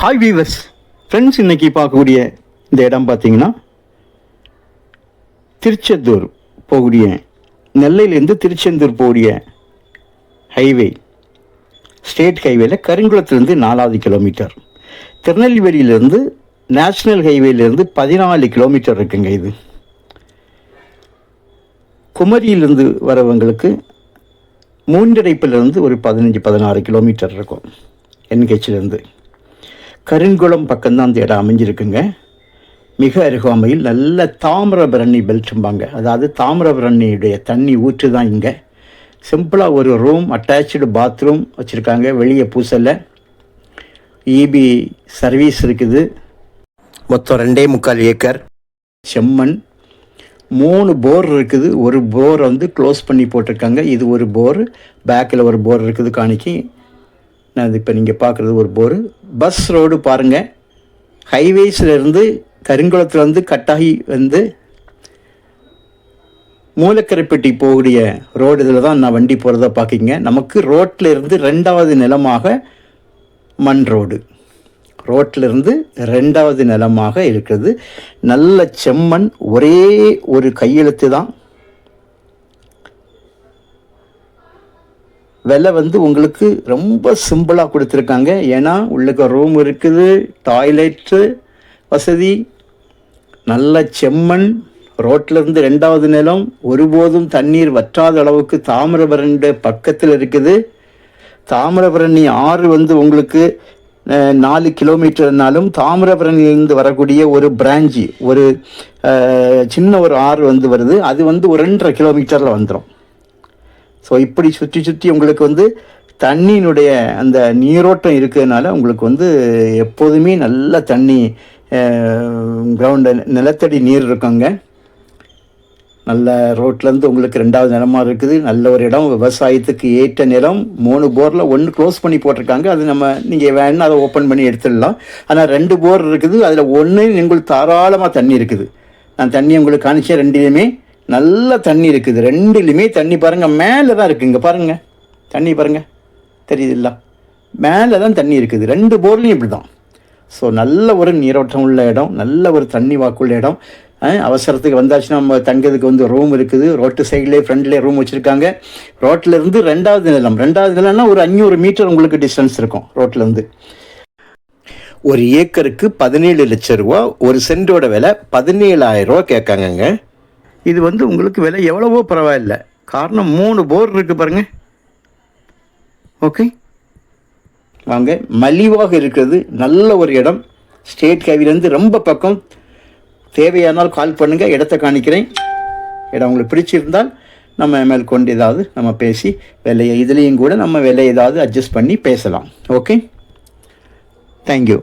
Hi viewers friends, இன்றைக்கி பார்க்கக்கூடிய இந்த இடம் பார்த்தீங்கன்னா திருச்செந்தூர் போகக்கூடிய, நெல்லையிலேருந்து திருச்செந்தூர் போகக்கூடிய ஹைவே, ஸ்டேட் ஹைவேல கருங்குளத்துலேருந்து 4வது கிலோமீட்டர், திருநெல்வேலியிலேருந்து நேஷ்னல் ஹைவேலேருந்து 14 கிலோமீட்டர் இருக்குங்க. இது குமரியிலிருந்து வரவங்களுக்கு மூன்றடைப்பிலிருந்து ஒரு 15-16 கிலோமீட்டர் இருக்கும். என்கேச்சிலேருந்து கருங்குளம் பக்கம்தான் அந்த இடம் அமைஞ்சிருக்குங்க. மிக அருகாமையில் நல்ல தாமிரபரணி பெல்ட்டும்பாங்க, அதாவது தாமிரபரணியுடைய தண்ணி ஊற்று தான் இங்கே. சிம்பிளாக ஒரு ரூம், அட்டாச்சு பாத்ரூம் வச்சுருக்காங்க. வெளியே பூசலை, இபி சர்வீஸ் இருக்குது. மொத்தம் 2.25 ஏக்கர் செம்மண், 3 போர் இருக்குது. ஒரு போர் வந்து க்ளோஸ் பண்ணி போட்டிருக்காங்க. இது ஒரு போர், பேக்கில் ஒரு போர் இருக்குது காணிக்கு. நான் இப்போ நீங்கள் பார்க்குறது ஒரு போர். பஸ் ரோடு பாருங்கள், ஹைவேஸிலேருந்து கருங்குளத்துலேருந்து கட்டாகி வந்து மூலக்கரைப்பட்டி போகக்கூடிய ரோடு இதில் தான் நான் வண்டி போகிறத பார்க்கிங்க. நமக்கு ரோட்டில் இருந்து 2வது நிலமாக மண் ரோடு, ரோட்டிலிருந்து 2வது நிலமாக இருக்கிறது. நல்ல செம்மண், ஒரே ஒரு கையெழுத்து தான். விலை வந்து உங்களுக்கு ரொம்ப சிம்பிளாக கொடுத்துருக்காங்க. ஏன்னா உள்ளுக்கு ரூம் இருக்குது, டாய்லெட்டு வசதி, நல்ல செம்மண், ரோட்டிலிருந்து 2வது நிலம், ஒருபோதும் தண்ணீர் வற்றாத அளவுக்கு தாமிரபரணி பக்கத்தில் இருக்குது. தாமிரபரணி ஆறு வந்து உங்களுக்கு 4 கிலோமீட்டர்னாலும் தாமிரபரணியிலிருந்து வரக்கூடிய ஒரு பிரான்ச்சு, ஒரு சின்ன ஒரு ஆறு வந்து வருது. அது வந்து ஒரு 2.5 கிலோமீட்டரில் வந்துடும். ஸோ இப்படி சுற்றி சுற்றி உங்களுக்கு வந்து தண்ணியினுடைய அந்த நீரோட்டம் இருக்கிறதுனால உங்களுக்கு வந்து எப்போதுமே நல்ல தண்ணி, கிரவுண்டு நிலத்தடி நீர் இருக்குங்க. நல்ல ரோட்லேருந்து உங்களுக்கு 2வது நிலமாக இருக்குது. நல்ல ஒரு இடம், விவசாயத்துக்கு ஏற்ற நிலம். 3 போரில் 1 க்ளோஸ் பண்ணி போட்டிருக்காங்க. அது நீங்கள் வேணும்னா அதை ஓப்பன் பண்ணி எடுத்துடலாம். ஆனால் 2 போர் இருக்குது. அதில் 1 உங்களுக்கு தாராளமாக தண்ணி இருக்குது. நான் தண்ணி உங்களுக்கு காணிச்சேன். 2லேயுமே நல்ல தண்ணி இருக்குது. 2லேயுமே தண்ணி பாருங்கள், மேலே தான் இருக்குது. இங்கே பாருங்கள், தண்ணி பாருங்கள், தெரியுதுல்ல, மேலே தான் தண்ணி இருக்குது. 2 போர்லேயும் இப்படி தான். ஸோ நல்ல ஒரு நீரோட்டம் உள்ள இடம், நல்ல ஒரு தண்ணி வாக்குள்ள இடம். அவசரத்துக்கு வந்தாச்சுன்னா நம்ம தங்கிறதுக்கு வந்து ரூம் இருக்குது. ரோட்டு சைட்லேயே ஃப்ரண்ட்லேயே ரூம் வச்சுருக்காங்க. ரோட்டிலேருந்து 2வது நிலம், 2வது நிலம்னா ஒரு 500 மீட்டர் உங்களுக்கு டிஸ்டன்ஸ் இருக்கும் ரோட்லேருந்து. ஒரு ஏக்கருக்கு 17 லட்சம் ரூபா, ஒரு சென்டோட விலை 17,000 ரூபா கேட்காங்கங்க. இது வந்து உங்களுக்கு விலை எவ்வளவோ பரவாயில்ல. காரணம் 3 போர் இருக்குது பாருங்கள். ஓகே, வாங்க, மலிவாக இருக்கிறது. நல்ல ஒரு இடம், ஸ்டேட் ஹைவேலேருந்து ரொம்ப பக்கம். தேவையானால் கால் பண்ணுங்கள், இடத்த காணிக்கிறேன். இடம் உங்களுக்கு பிடிச்சிருந்தால் நம்ம மேல் கொண்டு ஏதாவது நம்ம பேசி விலையை, இதுலேயும் கூட நம்ம விலை ஏதாவது அட்ஜஸ்ட் பண்ணி பேசலாம். Okay, thank you.